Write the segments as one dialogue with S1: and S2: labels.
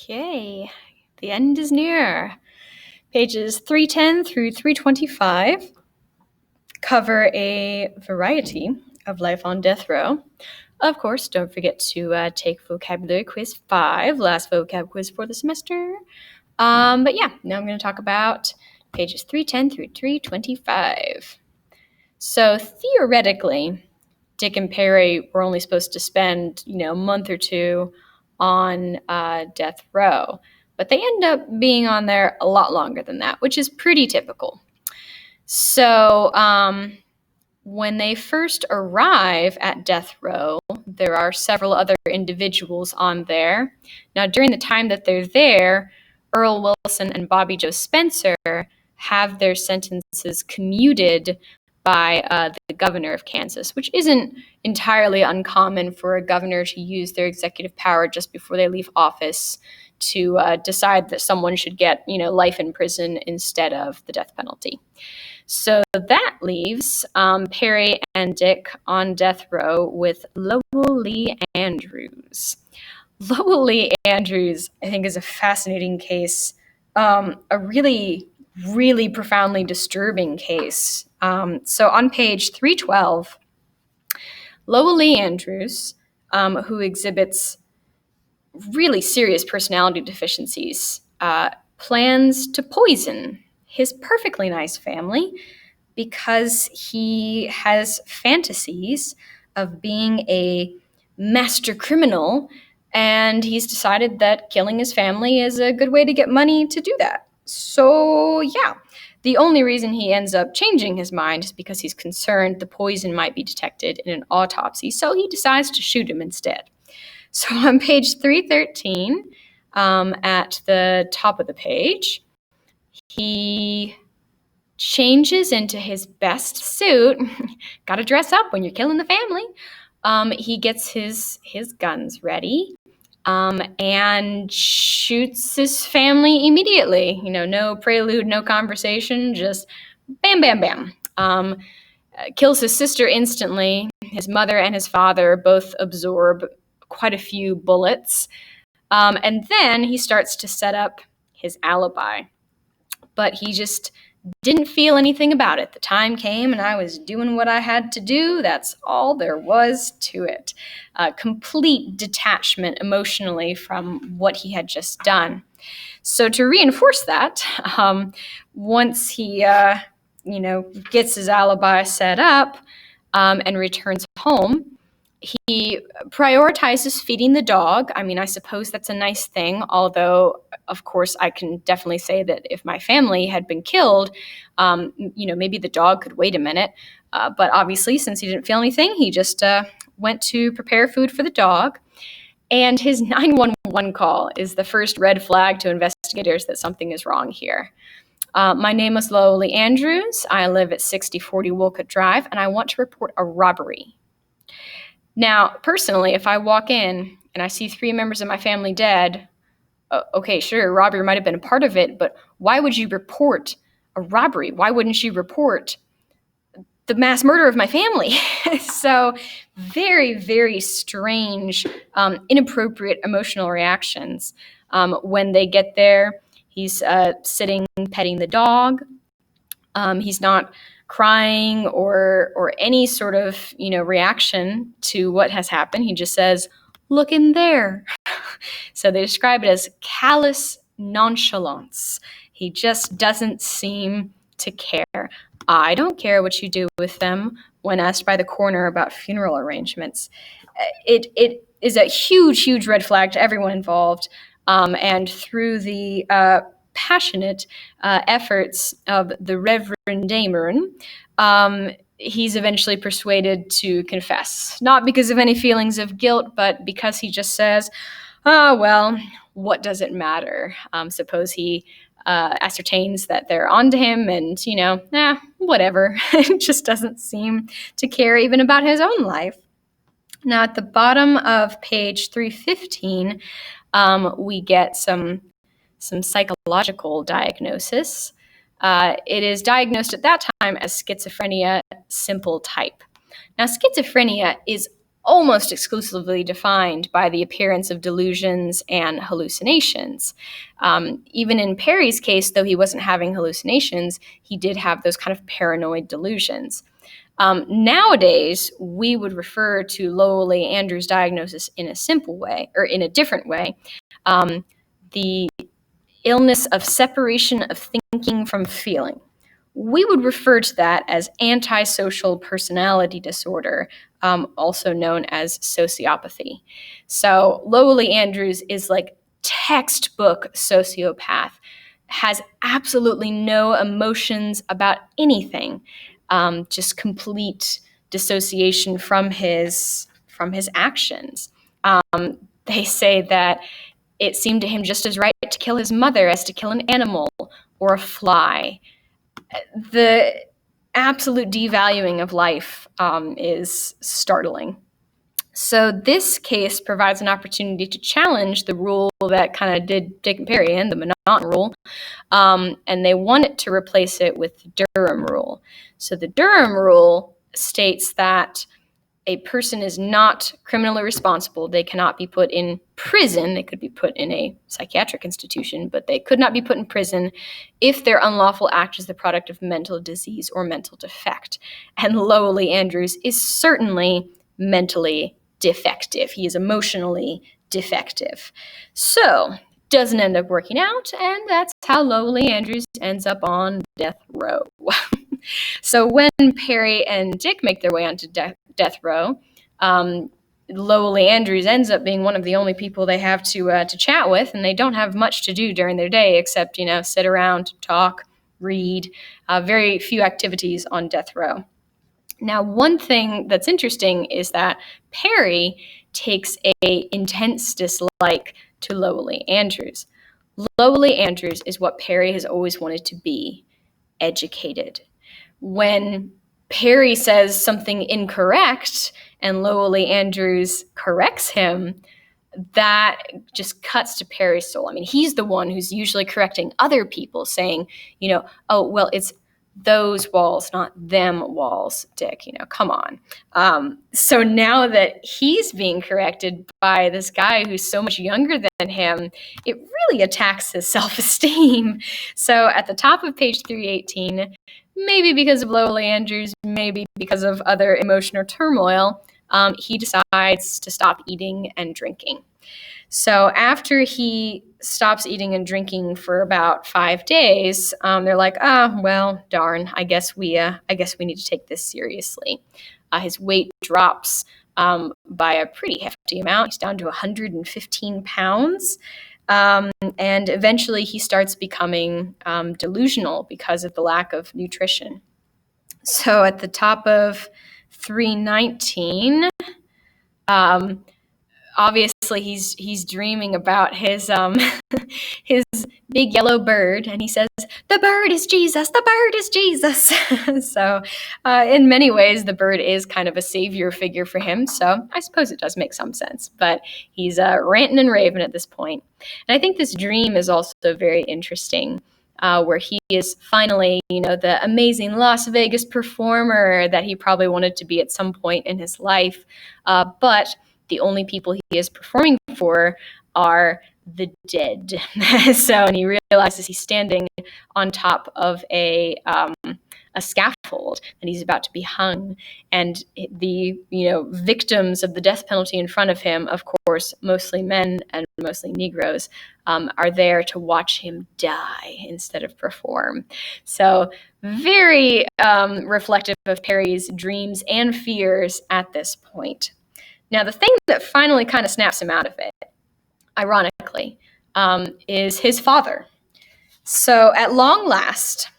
S1: Okay, the end is near. Pages 310 through 325 cover a variety of life on death row. Of course, don't forget to take vocabulary quiz 5, last vocab quiz for the semester. But yeah, now I'm going to talk about pages 310 through 325. So theoretically, Dick and Perry were only supposed to spend, a month or two on death row. But they end up being on there a lot longer than that, which is pretty typical. So when they first arrive at death row, there are several other individuals on there. Now, during the time that they're there, Earl Wilson and Bobby Joe Spencer have their sentences commuted by the governor of Kansas, which isn't entirely uncommon for a governor to use their executive power just before they leave office to decide that someone should get, life in prison instead of the death penalty. So that leaves Perry and Dick on death row with Lowell Lee Andrews. Lowell Lee Andrews, I think, is a fascinating case, a really, really profoundly disturbing case. So on page 312, Lowell Lee Andrews, who exhibits really serious personality deficiencies, plans to poison his perfectly nice family because he has fantasies of being a master criminal, and he's decided that killing his family is a good way to get money to do that. So yeah, the only reason he ends up changing his mind is because he's concerned the poison might be detected in an autopsy, so he decides to shoot him instead. So on page 313, at the top of the page, he changes into his best suit. Got to dress up when you're killing the family. He gets his guns ready and shoots his family immediately. No prelude, no conversation, just bam, bam, bam. Kills his sister instantly. His mother and his father both absorb quite a few bullets. And then he starts to set up his alibi. But he just didn't feel anything about it. The time came and I was doing what I had to do. That's all there was to it. Complete detachment emotionally from what he had just done. So to reinforce that, once he gets his alibi set up and returns home, he prioritizes feeding the dog. I mean, I suppose that's a nice thing, although, of course, I can definitely say that if my family had been killed, maybe the dog could wait a minute. But obviously, since he didn't feel anything, he just went to prepare food for the dog. And his 911 call is the first red flag to investigators that something is wrong here. My name is Lowell Lee Andrews. I live at 6040 Wolcott Drive, and I want to report a robbery. Now, personally, if I walk in and I see 3 members of my family dead, okay, sure, robbery might have been a part of it, but why would you report a robbery? Why wouldn't you report the mass murder of my family? So very, very strange, inappropriate emotional reactions. When they get there, he's sitting, petting the dog. He's not crying or any sort of, reaction to what has happened. He just says, "Look in there." So they describe it as callous nonchalance. He just doesn't seem to care. I don't care what you do with them when asked by the coroner about funeral arrangements. It is a huge, huge red flag to everyone involved. And through the passionate efforts of the Reverend Damon, he's eventually persuaded to confess. Not because of any feelings of guilt, but because he just says, "Oh, well, what does it matter?" Suppose he ascertains that they're onto him and, whatever. Just doesn't seem to care even about his own life. Now, at the bottom of page 315, we get some psychological diagnosis. It is diagnosed at that time as schizophrenia simple type. Now, schizophrenia is almost exclusively defined by the appearance of delusions and hallucinations. Even in Perry's case, though he wasn't having hallucinations, he did have those kind of paranoid delusions. Nowadays, we would refer to Lowell Andrews' diagnosis in a simple way, or in a different way. The illness of separation of thinking from feeling. We would refer to that as antisocial personality disorder, also known as sociopathy. So Lowell Andrews is like textbook sociopath, has absolutely no emotions about anything, just complete dissociation from his actions. They say that it seemed to him just as right to kill his mother as to kill an animal or a fly. The absolute devaluing of life is startling. So this case provides an opportunity to challenge the rule that kind of did Dick and Perry in, the Monotone rule, and they wanted to replace it with the Durham rule. So the Durham rule states that a person is not criminally responsible. They cannot be put in prison. They could be put in a psychiatric institution, but they could not be put in prison if their unlawful act is the product of mental disease or mental defect. And Lowell Andrews is certainly mentally defective. He is emotionally defective. So, doesn't end up working out, and that's how Lowell Andrews ends up on death row. So when Perry and Dick make their way onto death row, Lowell Andrews ends up being one of the only people they have to chat with, and they don't have much to do during their day except, sit around, talk, read, very few activities on death row. Now, one thing that's interesting is that Perry takes a intense dislike to Lowell Andrews. Lowell Andrews is what Perry has always wanted to be, educated. When Perry says something incorrect and Lowell Andrews corrects him, that just cuts to Perry's soul. I mean, he's the one who's usually correcting other people, saying, oh, well, it's those walls, not them walls, Dick, come on. So now that he's being corrected by this guy who's so much younger than him, it really attacks his self-esteem. So at the top of page 318, maybe because of Lowell Andrews, maybe because of other emotional turmoil, he decides to stop eating and drinking. So after he stops eating and drinking for about 5 days, they're like, well, darn, I guess we need to take this seriously. His weight drops by a pretty hefty amount. He's down to 115 pounds. And eventually he starts becoming delusional because of the lack of nutrition. So at the top of 319, obviously he's dreaming about his his big yellow bird, and he says, "The bird is Jesus, the bird is Jesus." So in many ways, the bird is kind of a savior figure for him. So I suppose it does make some sense, but he's ranting and raving at this point. And I think this dream is also very interesting, where he is finally, the amazing Las Vegas performer that he probably wanted to be at some point in his life, but the only people he is performing for are the dead. And he realizes he's standing on top of a scaffold and he's about to be hung. And the victims of the death penalty in front of him, of course, mostly men and mostly Negroes, are there to watch him die instead of perform. So very reflective of Perry's dreams and fears at this point. Now, the thing that finally kind of snaps him out of it, ironically, is his father. So at long last,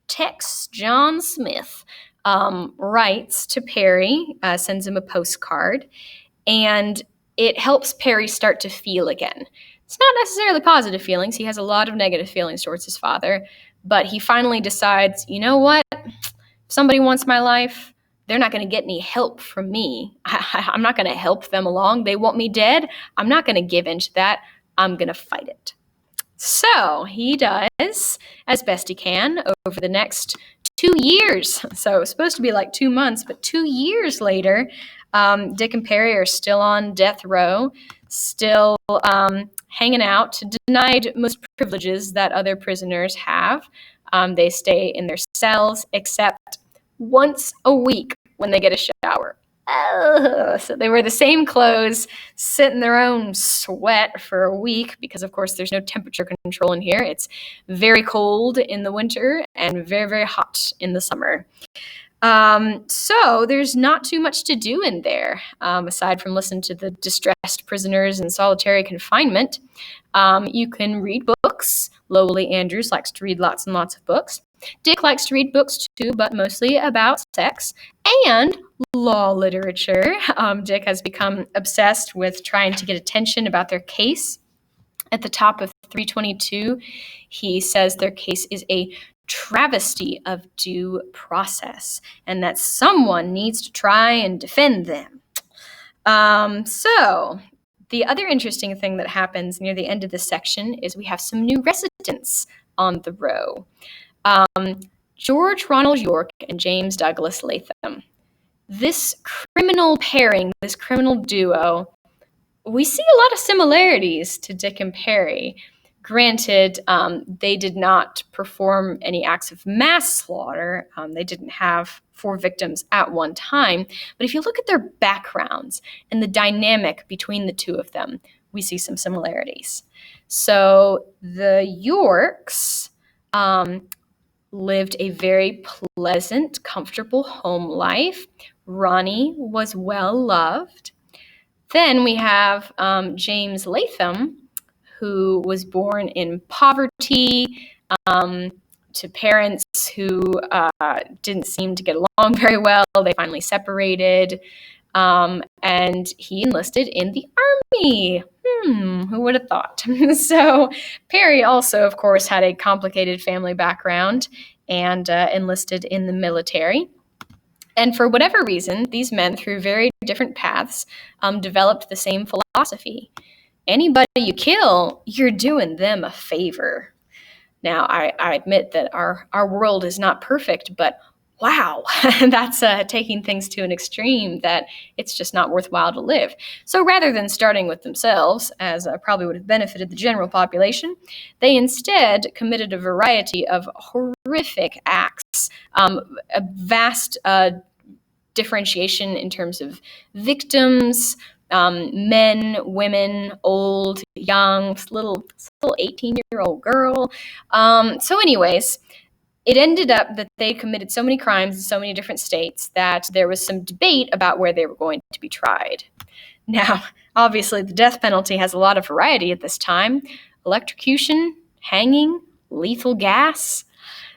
S1: Tex John Smith writes to Perry, sends him a postcard, and it helps Perry start to feel again. It's not necessarily positive feelings. He has a lot of negative feelings towards his father, but he finally decides, you know what? If somebody wants my life, they're not going to get any help from me. I'm not going to help them along. They want me dead. I'm not going to give in to that. I'm going to fight it. So he does as best he can over the next 2 years. So it was supposed to be like 2 months, but 2 years later, Dick and Perry are still on death row, still hanging out, denied most privileges that other prisoners have. They stay in their cells except once a week when they get a shower. So they wear the same clothes, sit in their own sweat for a week because, of course, there's no temperature control in here. It's very cold in the winter and very, very hot in the summer. So there's not too much to do in there, aside from listen to the distressed prisoners in solitary confinement. You can read books. Lowly Andrews likes to read lots and lots of books. Dick likes to read books too, but mostly about sex and law literature. Dick has become obsessed with trying to get attention about their case. At the top of 322, he says their case is a travesty of due process and that someone needs to try and defend them. So the other interesting thing that happens near the end of this section is we have some new residents on the row. George Ronald York and James Douglas Latham. This criminal pairing, this criminal duo, we see a lot of similarities to Dick and Perry. Granted, they did not perform any acts of mass slaughter. They didn't have 4 victims at one time. But if you look at their backgrounds and the dynamic between the two of them, we see some similarities. So the Yorks lived a very pleasant, comfortable home life. Ronnie was well loved. Then we have James Latham, who was born in poverty to parents who didn't seem to get along very well. They finally separated, and he enlisted in the army. Who would have thought? So Perry also, of course, had a complicated family background and enlisted in the military. And for whatever reason, these men, through very different paths, developed the same philosophy. Anybody you kill, you're doing them a favor. Now, I admit that our world is not perfect, but wow, that's taking things to an extreme that it's just not worthwhile to live. So rather than starting with themselves, as probably would have benefited the general population, they instead committed a variety of horrific acts, a vast differentiation in terms of victims, men, women, old, young, little 18-year-old girl. So anyways, it ended up that they committed so many crimes in so many different states that there was some debate about where they were going to be tried. Now, obviously, the death penalty has a lot of variety at this time. Electrocution, hanging, lethal gas.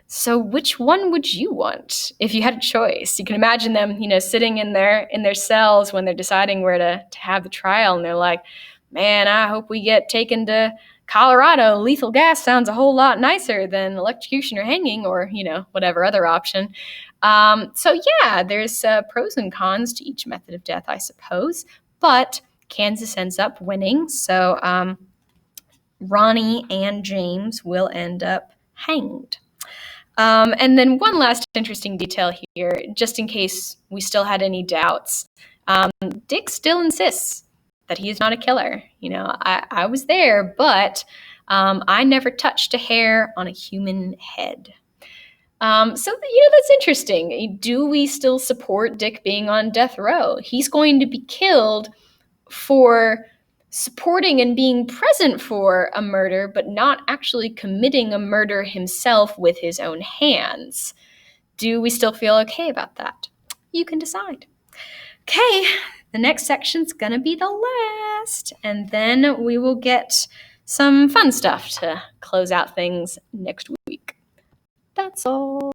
S1: So which one would you want if you had a choice? You can imagine them, sitting in their cells when they're deciding where to have the trial, and they're like, man, I hope we get taken to Colorado. Lethal gas sounds a whole lot nicer than electrocution or hanging or, whatever other option. So yeah, there's pros and cons to each method of death, I suppose. But Kansas ends up winning. So Ronnie and James will end up hanged. And then one last interesting detail here, just in case we still had any doubts. Dick still insists that he is not a killer. I was there, but I never touched a hair on a human head. So that's interesting. Do we still support Dick being on death row? He's going to be killed for supporting and being present for a murder, but not actually committing a murder himself with his own hands. Do we still feel okay about that? You can decide. Okay, the next section's gonna be the last, and then we will get some fun stuff to close out things next week. That's all.